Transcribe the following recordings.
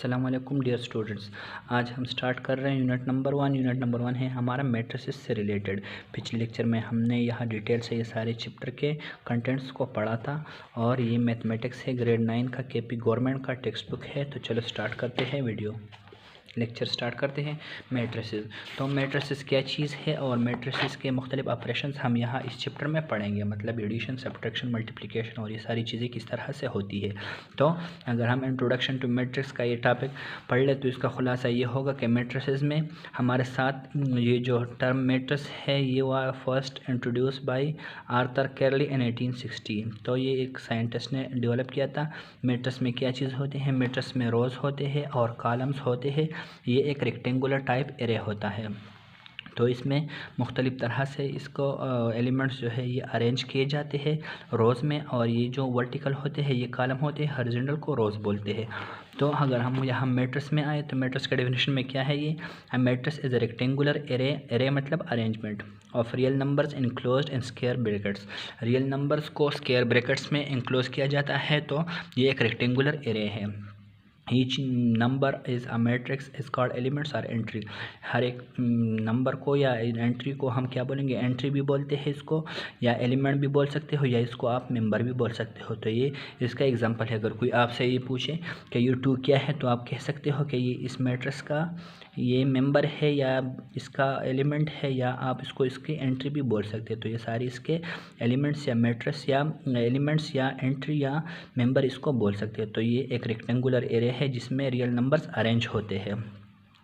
अस्सलाम वालेकुम dear students. आज हम स्टार्ट कर रहे हैं यूनिट नंबर 1। यूनिट नंबर 1 है हमारा मैट्रिसेस से रिलेटेड। पिछले लेक्चर में हमने यहाँ डिटेल से ये सारे चैप्टर के कंटेंट्स को पढ़ा था और ये मैथमेटिक्स है, ग्रेड 9 का केपी गवर्नमेंट का टेक्स्ट बुक है। तो चलो स्टार्ट करते हैं वीडियो लेक्चर स्टार्ट करते हैं। मैट्रिसेस, तो मैट्रिसेस क्या चीज़ है और मैट्रिसेस के मुख्तलिफ ऑपरेशंस हम यहाँ इस चैप्टर में पढ़ेंगे, मतलब एडिशन, सब्ट्रैक्शन, मल्टीप्लिकेशन और ये सारी चीज़ें किस तरह से होती है। तो अगर हम इंट्रोडक्शन टू मैट्रिक्स का ये टॉपिक पढ़ ले तो इसका खुलासा ये होगा कि मैट्रिसेस में हमारे साथ ये जो टर्म मैट्रिक्स है ये हुआ first introduce by Arthur Kairali इन 1860। तो ये एक साइंटिस्ट ने डेवलप किया था। मैट्रिक्स में क्या चीज़ होती है, मैट्रिक्स में रोज़ होते हैं और कॉलम्स होते हैं। ये एक रेक्टेंगुलर टाइप एरे होता है। तो इसमें मुख्तलिफ़ तरह से इसको एलिमेंट्स जो है ये अरेंज किए जाते हैं रोज़ में, और ये जो वर्टिकल होते हैं ये कॉलम होते हैं, हॉरिजॉन्टल को रोज़ बोलते हैं। तो अगर हम यहाँ मैट्रिक्स में आए तो मैट्रिक्स का डेफिनेशन में क्या है, ये matrix is a rectangular array. Array मतलब arrangement of real numbers enclosed in square brackets. Real numbers को स्क्वायर ब्रैकेट्स में इनक्लोज किया जाता है, तो ये एक रेक्टेंगुलर एरे है। Each number is a matrix is called elements are entry. हर एक नंबर को या एंट्री को हम क्या बोलेंगे, एंट्री भी बोलते हैं इसको, या एलिमेंट भी बोल सकते हो, या इसको आप मेंबर भी बोल सकते हो। तो ये इसका एग्जांपल है। अगर कोई आपसे ये पूछे कि ये 2 क्या है, तो आप कह सकते हो कि ये इस मैट्रिक्स का ये मेंबर है या इसका एलिमेंट है, या आप इसको इसकी एंट्री भी बोल सकते हैं। तो ये सारी इसके एलिमेंट्स या मैट्रिक्स या एलिमेंट्स या एंट्री या मेंबर इसको बोल सकते हैं। तो ये एक रेक्टेंगुलर एरे है जिसमें रियल नंबर्स अरेंज होते हैं।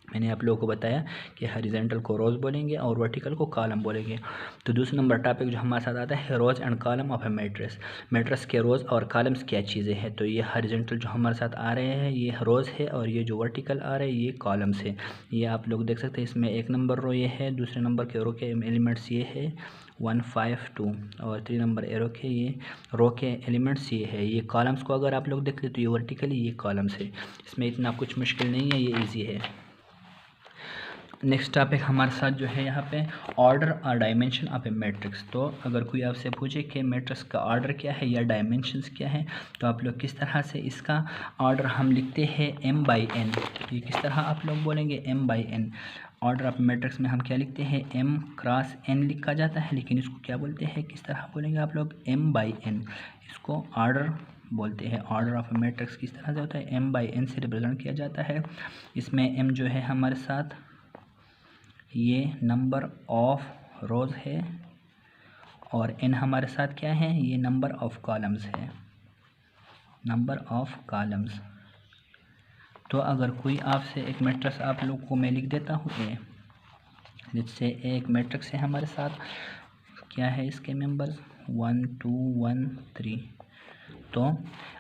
मैंने आप लोगों को बताया कि हॉरिजॉन्टल को रोज़ बोलेंगे और वर्टिकल को कॉलम बोलेंगे। तो दूसरा नंबर टॉपिक जो हमारे साथ आता है, rows and column of a matrix. Matrix के रोज़ और कॉलम्स क्या चीज़ें हैं। तो ये हॉरिजॉन्टल जो हमारे साथ आ रहे हैं ये रोज़ है, और ये जो वर्टिकल आ रहे हैं ये कॉलम्स है। ये आप लोग देख सकते हैं, इसमें 1 नंबर रो ये है, दूसरे नंबर के रो के एलिमेंट्स ये है 1 5 2, और 3 नंबर एरो के ये रो के एलिमेंट्स ये है। ये कॉलम्स को अगर आप लोग देख ले तो ये वर्टिकली ये कॉलम्स है। इसमें इतना कुछ मुश्किल नहीं है, ये ईजी है। नेक्स्ट टॉपिक हमारे साथ जो है यहाँ पे ऑर्डर और डायमेंशन ऑफ ए मैट्रिक्स। तो अगर कोई आपसे पूछे कि मैट्रिक्स का ऑर्डर क्या है या डायमेंशंस क्या है, तो आप लोग किस तरह से इसका ऑर्डर हम लिखते हैं m/n। ये किस तरह आप लोग बोलेंगे m/n। ऑर्डर ऑफ मैट्रिक्स में हम क्या लिखते हैं, m क्रॉस n लिखा जाता है, लेकिन इसको क्या बोलते हैं, किस तरह बोलेंगे आप लोग, m/n। इसको ऑर्डर बोलते हैं। ऑर्डर ऑफ मैट्रिक्स किस तरह से होता है, m/n से रिप्रेजेंट किया जाता है। इसमें m जो है हमारे साथ ये नंबर ऑफ रोज़ है, और n हमारे साथ क्या है, ये नंबर ऑफ कॉलम्स है, नंबर ऑफ कॉलम्स। तो अगर कोई आपसे एक मैट्रिक्स आप लोग को मैं लिख देता हूँ ए, जिससे एक मैट्रिक्स है हमारे साथ, क्या है इसके मेंबर्स 1 2 1 3। तो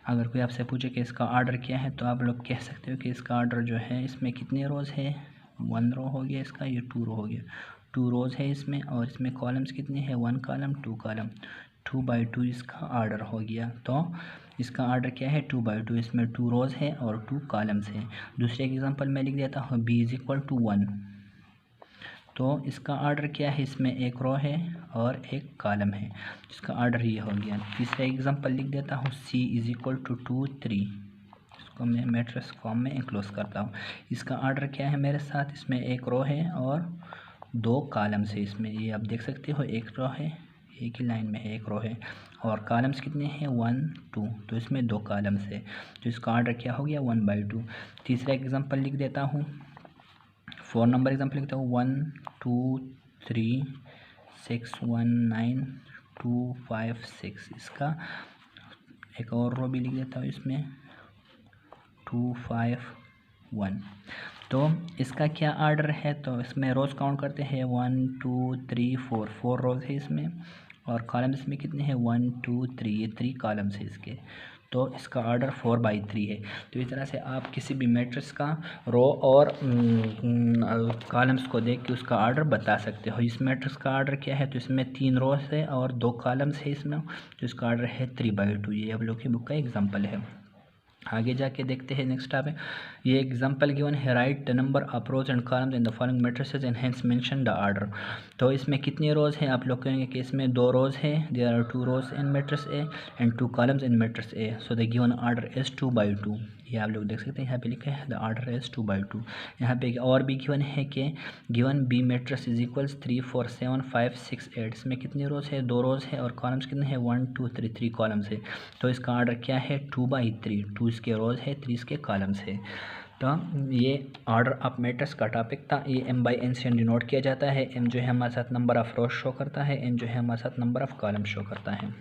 अगर कोई आपसे पूछे कि इसका ऑर्डर क्या है, तो आप लोग कह सकते हो कि इसका ऑर्डर जो है, इसमें कितने रोज़ है, 1 रो हो गया इसका, ये 2 रो हो गया, 2 रोज़ है इसमें, और इसमें कॉलम्स कितने हैं, 1 कॉलम 2 कॉलम, 2/2 इसका ऑर्डर हो गया। तो इसका ऑर्डर क्या है, 2/2। इसमें 2 रोज़ है और 2 कॉलम्स हैं। दूसरे एग्जांपल में लिख देता हूँ b = 1। तो इसका ऑर्डर क्या है, इसमें 1 रो है और 1 कॉलम है, इसका ऑर्डर ये हो गया। तीसरा एग्जांपल लिख देता हूँ c = 2 3। इसको मैं मैट्रिक्स फॉर्म में इंक्लोज करता हूँ। इसका ऑर्डर क्या है मेरे साथ, इसमें 1 रो है और 2 कॉलम्स है। इसमें ये आप देख सकते हो 1 रो है, एक ही लाइन में 1 रो है, और कॉलम्स कितने हैं 1 2, तो इसमें 2 कॉलम्स है। तो इसका ऑर्डर क्या हो गया, 1/2। तीसरा एग्जांपल लिख देता हूँ, 4 नंबर एग्जांपल लिखता हूँ 1 2 3 6 1 9 2 5 6। इसका एक और रो भी लिख देता हूँ इसमें 2 5 1। तो इसका क्या ऑर्डर है, तो इसमें रोज़ काउंट करते हैं 1 2 3 4 रोज़ है इसमें, और कॉलम्स में कितने हैं 1 2 3, ये 3 कॉलम्स है इसके। तो इसका ऑर्डर 4/3 है। तो इस तरह से आप किसी भी मैट्रिक्स का रो और कॉलम्स को देख के उसका ऑर्डर बता सकते हो। इस मैट्रिक्स का ऑर्डर क्या है, तो इसमें 3 रोज़ है और 2 कॉलम्स है इसमें, तो इसका ऑर्डर है 3/2। ये आप लोग की बुक का एग्जाम्पल है। आगे जाके देखते हैं नेक्स्ट आप है, ये एग्जांपल गिवन है, right the number of rows and columns in the following matrices and hence mention the order. तो इसमें कितनी रोज हैं, आप लोग कहेंगे कि इसमें 2 रोज है, there are 2 rows in matrix A and 2 columns in matrix A, so the given order is 2/2। ये आप लोग देख सकते हैं, यहाँ पे लिखा है द ऑर्डर इज 2/2। यहाँ पे और भी गिवन है कि given B matrix is equals 3 4 7 5 6 8। इसमें कितनी रोज है, 2 रोज है, और कॉलम्स कितने हैं, 1 2 3 कॉलम्स है। तो इसका ऑर्डर क्या है, 2/3, 2 इसके रोज है, 3 इसके कॉलम्स है। तो ये ऑर्डर ऑफ मैट्रिक्स का टॉपिक था। ये m/n से डिनोट किया जाता है। m जो है हमारे साथ नंबर ऑफ रोज शो करता है, n जो है हमारे साथ नंबर ऑफ कॉलम शो करता है।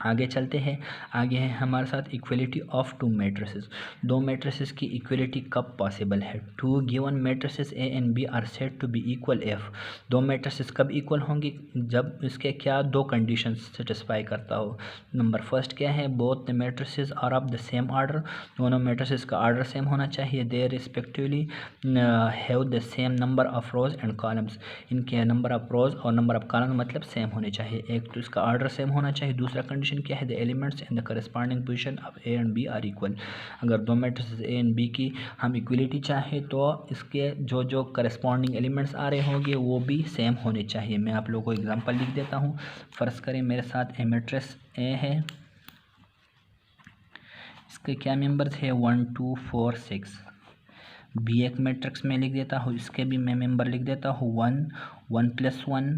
आगे चलते हैं, आगे है हमारे साथ इक्वलिटी ऑफ 2 मैट्रिसेस। 2 मैट्रिसेस की इक्वलिटी कब पॉसिबल है, 2 given matrices A and B are said to be equal if. 2 matrices कब इक्वल होंगी, जब इसके क्या 2 कंडीशन सेटिस्फाई करता हो। नंबर फर्स्ट क्या है, both the matrices are of the same order, दोनों मैट्रिसेस का ऑर्डर सेम होना चाहिए, they respectively have the same number of rows and columns, इनके नंबर ऑफ रोज और नंबर ऑफ कॉलम मतलब सेम होने चाहिए। एक तो इसका ऑर्डर सेम होना चाहिए, दूसरा कंडीशन क्या है, the elements in the corresponding position of A and B are equal. अगर 2 मैट्रिसेस ए एंड बी की हम इक्वलिटी चाहें तो इसके जो जो करस्पॉन्डिंग एलिमेंट्स आ रहे होंगे वो भी सेम होने चाहिए। मैं आप लोगों को एग्जांपल लिख देता हूँ। फर्ज करें मेरे साथ ए मैट्रिक्स ए है, इसके क्या मेंबर्स है, 1 2 4 6। बी एक मैट्रिक्स में लिख देता हूँ, इसके भी मैं मेंबर लिख देता हूँ 1 1 + 1,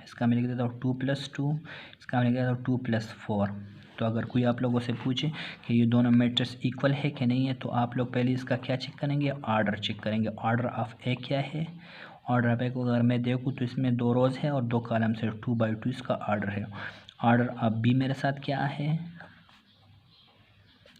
इसका मैं लिख देता हूँ 2 + 2, इसका मैं लिख देता हूँ 2 + 4। तो अगर कोई आप लोगों से पूछे कि ये दोनों मैट्रिक्स इक्वल है कि नहीं है, तो आप लोग पहले इसका क्या चेक करेंगे, ऑर्डर चेक करेंगे। ऑर्डर ऑफ ए क्या है, ऑर्डर ऑफ ए को अगर मैं देखूँ तो इसमें 2 रोज है और 2 कॉलम्स है, 2/2 इसका ऑर्डर है। ऑर्डर ऑफ बी मेरे साथ क्या है,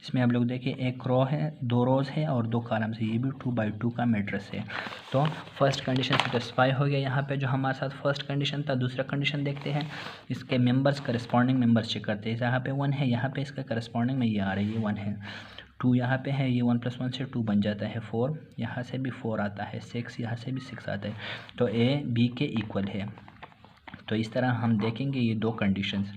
इसमें आप लोग देखिए 1 रो है, 2 रोज है और 2 कॉलम्स है, ये भी 2/2 का मैट्रिक्स है। तो फर्स्ट कंडीशन सेटिस्फाई हो गया यहाँ पे, जो हमारे साथ फर्स्ट कंडीशन था। दूसरा कंडीशन देखते हैं, इसके मेंबर्स करस्पॉन्डिंग मेंबर्स चेक करते हैं। यहाँ पे 1 है, यहाँ पे इसका करस्पॉन्डिंग में ये आ रही है 1 है, 2 यहाँ पे है, ये 1 + 1 से 2 बन जाता है 4, यहाँ से भी 4 आता है, 6 यहाँ से भी 6 आता है। तो ए बी के इक्वल है। तो इस तरह हम देखेंगे ये 2 कंडीशंस,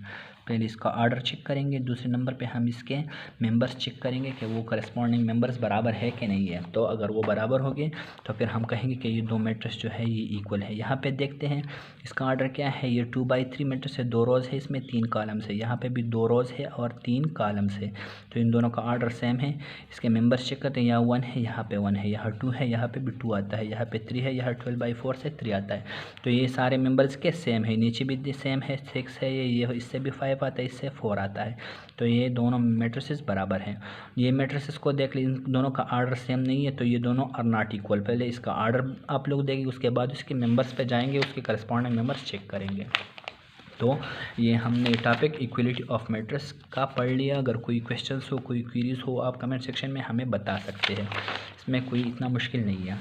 पहले इसका ऑर्डर चेक करेंगे, दूसरे नंबर पे हम इसके मेंबर्स चेक करेंगे कि वो करस्पॉन्डिंग मेंबर्स बराबर है कि नहीं है। तो अगर वो बराबर हो गए तो फिर हम कहेंगे कि ये 2 मैट्रिक्स जो है ये इक्वल है। यहाँ पे देखते हैं इसका ऑर्डर क्या है, ये 2/3 मैट्रिक्स है, 2 रोज है, इसमें 3 कॉलम्स है, यहाँ पे भी 2 रोज है और 3 कॉलम्स है। तो इन दोनों का ऑर्डर सेम है। इसके मेंबर्स चेक करते हैं, यहाँ 1 है, यहाँ पे 1 है, यहाँ 2 है, यहाँ पे भी 2 आता है, यहाँ पे 3 है, यहाँ 12/4 से 3 आता है। तो ये सारे मेंबर्स के सेम है, नीचे भी सेम है, 6 है, ये इससे भी 5 आता है, इससे 4 आता है। तो ये दोनों मैट्रिसेस बराबर हैं। ये मैट्रिसेस को देख लीजिए, इन दोनों का ऑर्डर सेम नहीं है, तो ये दोनों आर नॉट इक्वल। पहले इसका ऑर्डर आप लोग देखेंगे, उसके बाद उसके मेंबर्स पे जाएंगे, उसके करस्पॉन्डिंग मेंबर्स चेक करेंगे। तो ये हमने टॉपिक इक्वलिटी ऑफ मैट्रिक्स का पढ़ लिया। अगर कोई क्वेश्चंस हो, कोई क्वेरीज हो, आप कमेंट सेक्शन में हमें बता सकते हैं, इसमें कोई इतना मुश्किल नहीं है।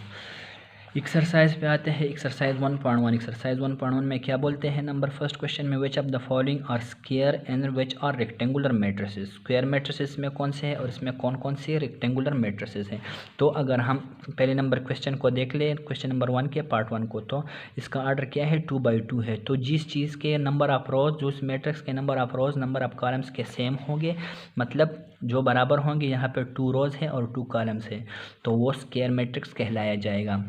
एक्सरसाइज पे आते हैं। एक्सरसाइज 1.1। एक्सरसाइज 1.1 में क्या बोलते हैं, नंबर फर्स्ट क्वेश्चन में, which of the following are square and which are rectangular matrices. Square matrices में कौन से हैं और इसमें कौन कौन से रेक्टेंगुलर मैट्रिसेस हैं। तो अगर हम पहले नंबर क्वेश्चन को देख लें, क्वेश्चन नंबर 1 के पार्ट 1 को, तो इसका ऑर्डर क्या है, 2/2 है। तो जिस चीज़ के नंबर ऑफ रोज, जो उस मैट्रिक्स के number of rose number of columns के सेम होंगे, मतलब जो बराबर होंगे, यहाँ पे 2 रोज है और 2 कॉलम्स है, तो वो स्क्वायर मैट्रिक्स कहलाया जाएगा।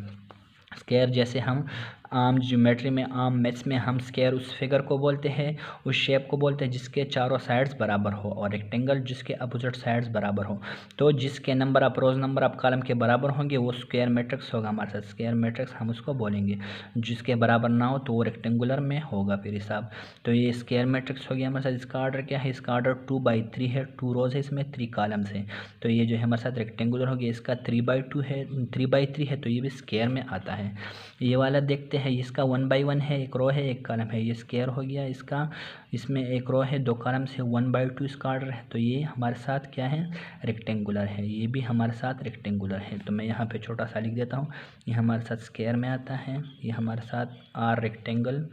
स्क्वायर जैसे हम आम ज्योमेट्री में, आम मैथ्स में हम स्क्वायर उस फिगर को बोलते हैं, उस शेप को बोलते हैं जिसके चारों साइड्स बराबर हो, और रेक्टेंगल जिसके अपोजिट साइड्स बराबर हो। तो जिसके number of rose number of column के बराबर होंगे वो स्क्वायर मैट्रिक्स होगा हमारे साथ, स्क्वायर मैट्रिक्स हम उसको बोलेंगे। जिसके बराबर ना हो तो वो रेक्टेंगुलर में होगा फिर हिसाब। तो ये स्क्वायर मैट्रिक्स हो गया हमारे साथ। इसका ऑर्डर क्या है, इसका ऑर्डर 2/3 है, 2 रोज है, इसमें 3 कॉलम्स हैं। तो ये जो है हमारे साथ रेक्टेंगुलर हो गया। इसका 3/2 है, 3/3 है, तो ये भी स्क्वायर में आता है। ये वाला देखते हैं, इसका 1/1 है, 1 रो है, 1 कॉलम है, ये स्क्वायर हो गया इसका। इसमें 1 रो है, 2 कॉलम्स है, 1/2 इसका ऑर्डर है। तो ये हमारे साथ क्या है, रेक्टेंगुलर है। ये भी हमारे साथ रेक्टेंगुलर है। तो मैं यहाँ पे छोटा सा लिख देता हूँ, ये हमारे साथ स्क्वायर में आता है, ये हमारे साथ आर रेक्टेंगल,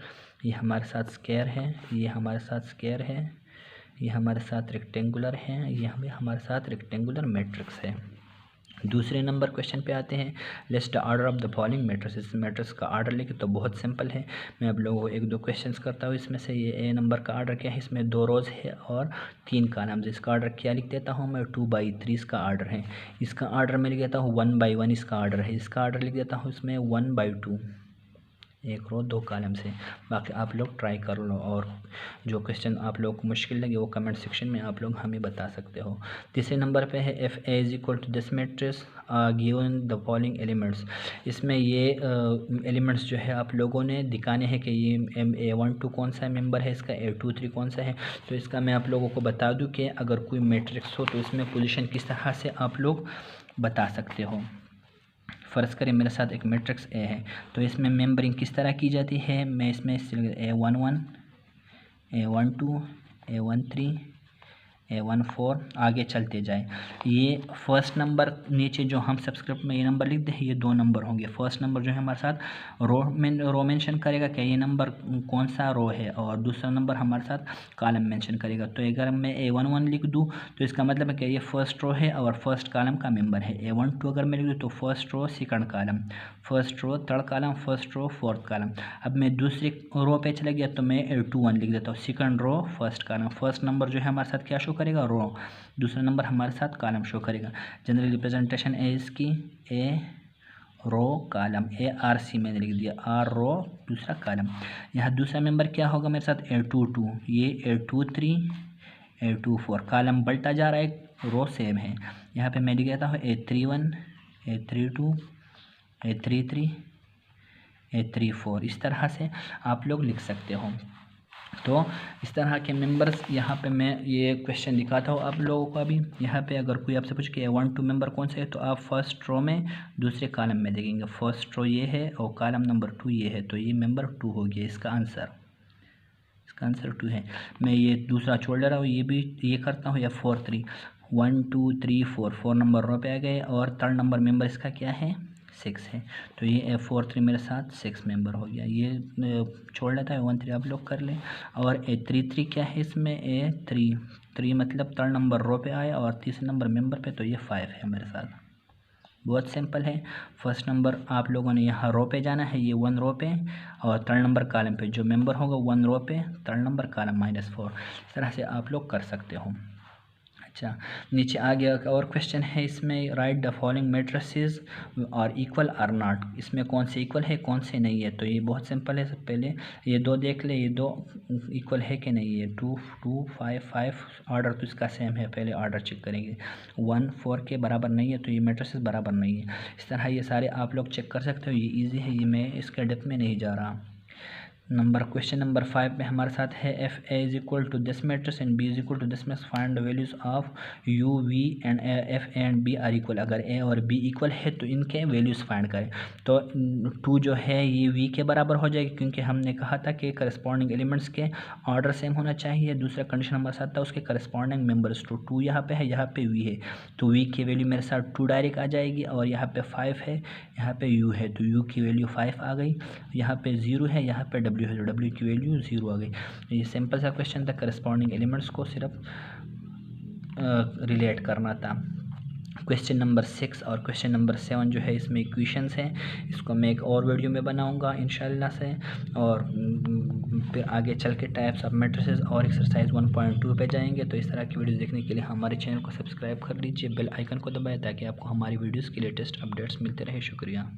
ये हमारे साथ स्क्वायर है, ये हमारे साथ स्क्वायर है, ये हमारे साथ रेक्टेंगुलर है, ये हमारे साथ रेक्टेंगुलर मैट्रिक्स है। दूसरे नंबर क्वेश्चन पे आते हैं। List the order of the following matrices. Matrix का ऑर्डर लेके तो बहुत सिंपल है। मैं आप लोगों को एक दो क्वेश्चंस करता हूँ। इसमें से ये ए नंबर का ऑर्डर क्या है, इसमें 2 रोज़ है और 3 कॉलम्स। इसका ऑर्डर क्या लिख देता हूँ मैं, 2/3 इसका ऑर्डर है। इसका ऑर्डर मैं लिख देता हूँ 1/1 इसका ऑर्डर है। इसका ऑर्डर लिख देता हूँ इसमें 1/2, 1 रो 2 कॉलम से। बाकी आप लोग ट्राई कर लो और जो क्वेश्चन आप लोग को मुश्किल लगे वो कमेंट सेक्शन में आप लोग हमें बता सकते हो। तीसरे नंबर पे है if A is equal to this matrix given the following elements. इसमें ये एलिमेंट्स जो है आप लोगों ने दिखाने हैं कि ये A12 कौन सा मेंबर है, इसका A23 कौन सा है। तो इसका मैं आप लोगों को बता दूं कि अगर कोई मैट्रिक्स हो तो इसमें पोजीशन किस तरह से आप लोग बता सकते हो। फ़र्ज़ करें मेरे साथ एक मैट्रिक्स ए है, तो इसमें मेंबरिंग किस तरह की जाती है। मैं इसमें A11, A12, A13, A14 आगे चलते जाए। ये फर्स्ट नंबर नीचे जो हम सब्सक्रिप्ट में ये नंबर लिख दें, ये 2 नंबर होंगे। फर्स्ट नंबर जो है हमारे साथ रो मेंशन करेगा कि ये नंबर कौन सा रो है, और दूसरा नंबर हमारे साथ कॉलम मेंशन करेगा। तो अगर मैं A11 लिख दूँ तो इसका मतलब है कि ये फर्स्ट रो है और फर्स्ट कॉलम का मेंबर है। A12 अगर मैं लिख दूँ तो first row second column, first row third column, first row fourth column. अब मैं दूसरी रो पे चला गया तो मैं A21 लिख देता हूँ, second row first column. First number जो है हमारे साथ क्या शो करेगा, रो। दूसरा नंबर हमारे साथ कॉलम शो करेगा। जनरल रिप्रेजेंटेशन है इसकी ए रो कॉलम, ARC मैंने लिख दिया, आर रो दूसरा कॉलम। यहाँ दूसरा मेंबर क्या होगा मेरे साथ, A22, ये A23, A24। कॉलम बढ़ता जा रहा है, रो सेम है। यहाँ पे मैं लिख देता हूँ A31, A32, A33, A34। इस तरह से आप लोग लिख सकते हो। तो इस तरह के मेंबर्स यहाँ पे मैं ये क्वेश्चन दिखाता हूँ आप लोगों को। अभी यहाँ पे अगर कोई आपसे पूछे कि A12 मेंबर कौन सा है, तो आप फर्स्ट रो में दूसरे कॉलम में देखेंगे। फर्स्ट रो ये है और कॉलम नंबर 2 ये है, तो ये मेंबर 2 हो गया। इसका आंसर 2 है। मैं ये दूसरा छोड़ ले रहा हूँ, ये भी ये करता हूँ, या 4 3 1 2 3 4 नंबर रो पे आ गए, और थर्ड नंबर मेंबर इसका क्या है, 6 है। तो ये A43 मेरे साथ 6 मेंबर हो गया। ये छोड़ लेता है, 1 3 आप लोग कर लें। और A33 क्या है इसमें, A3 मतलब थर्ड नंबर रो पे आया और तीसरे नंबर मेंबर पे, तो ये 5 है मेरे साथ। बहुत सिंपल है। फर्स्ट नंबर आप लोगों ने यहाँ रो पे जाना है, ये 1 रो पे, और थर्ड नंबर कॉलम पे जो मेंबर होगा 1 रो पे, थर्ड नंबर कॉलम -4। इस तरह से आप लोग कर सकते हो। अच्छा, नीचे आ गया और क्वेश्चन है इसमें, राइट द फॉलोइंग मैट्रिसेस और इक्वल आर नॉट। इसमें कौन से इक्वल है कौन से नहीं है। तो ये बहुत सिंपल है। सब पहले ये 2 देख ले, ये 2 इक्वल है कि नहीं है। 2 2 5 5 ऑर्डर तो इसका सेम है, पहले ऑर्डर चेक करेंगे। 1 4 के बराबर नहीं है, तो ये मैट्रिसेस बराबर नहीं है। इस तरह ये सारे आप लोग चेक कर सकते हो। ये ईजी है, ये मैं इसके डेप्थ में नहीं जा रहा। क्वेश्चन नंबर 5 में हमारे साथ है if A is equal to this matrix and B is equal to this matrix, find the values of U V and if A and B are equal. अगर ए और बी इक्वल है तो इनके values find करें। तो 2 जो है ये वी के बराबर हो जाएगी, क्योंकि हमने कहा था कि करस्पॉन्डिंग एलिमेंट्स के ऑर्डर सेम होना चाहिए। दूसरा कंडीशन हमारे साथ था उसके करस्पॉन्डिंग मेंबर्स। तो 2 यहाँ पे है, यहाँ पे वी है, तो वी की वैल्यू मेरे साथ 2 डायरेक्ट आ जाएगी। और यहाँ पे 5 है, यहाँ पे यू है, तो यू की वैल्यू 5 आ गई। यहाँ पे 0 है, यहाँ पे डब्ल्यू है, तो डब्ल्यू की वैल्यू 0 आ गई। ये सिंपल सा क्वेश्चन था, करस्पॉन्डिंग एलिमेंट्स को सिर्फ रिलेट करना था। क्वेश्चन नंबर 6 और क्वेश्चन नंबर 7 जो है इसमें इक्वेशंस हैं। इसको मैं एक और वीडियो में बनाऊंगा इंशाल्लाह से। और फिर आगे चल के टाइप्स ऑफ मैट्रिसेस और एक्सरसाइज 1.2 पे जाएंगे। तो इस तरह की वीडियोस देखने के लिए हमारे चैनल को सब्सक्राइब कर लीजिए, बेल आइकन को दबाएं, ताकि आपको हमारी वीडियोस की लेटेस्ट अपडेट्स मिलते रहे। शुक्रिया।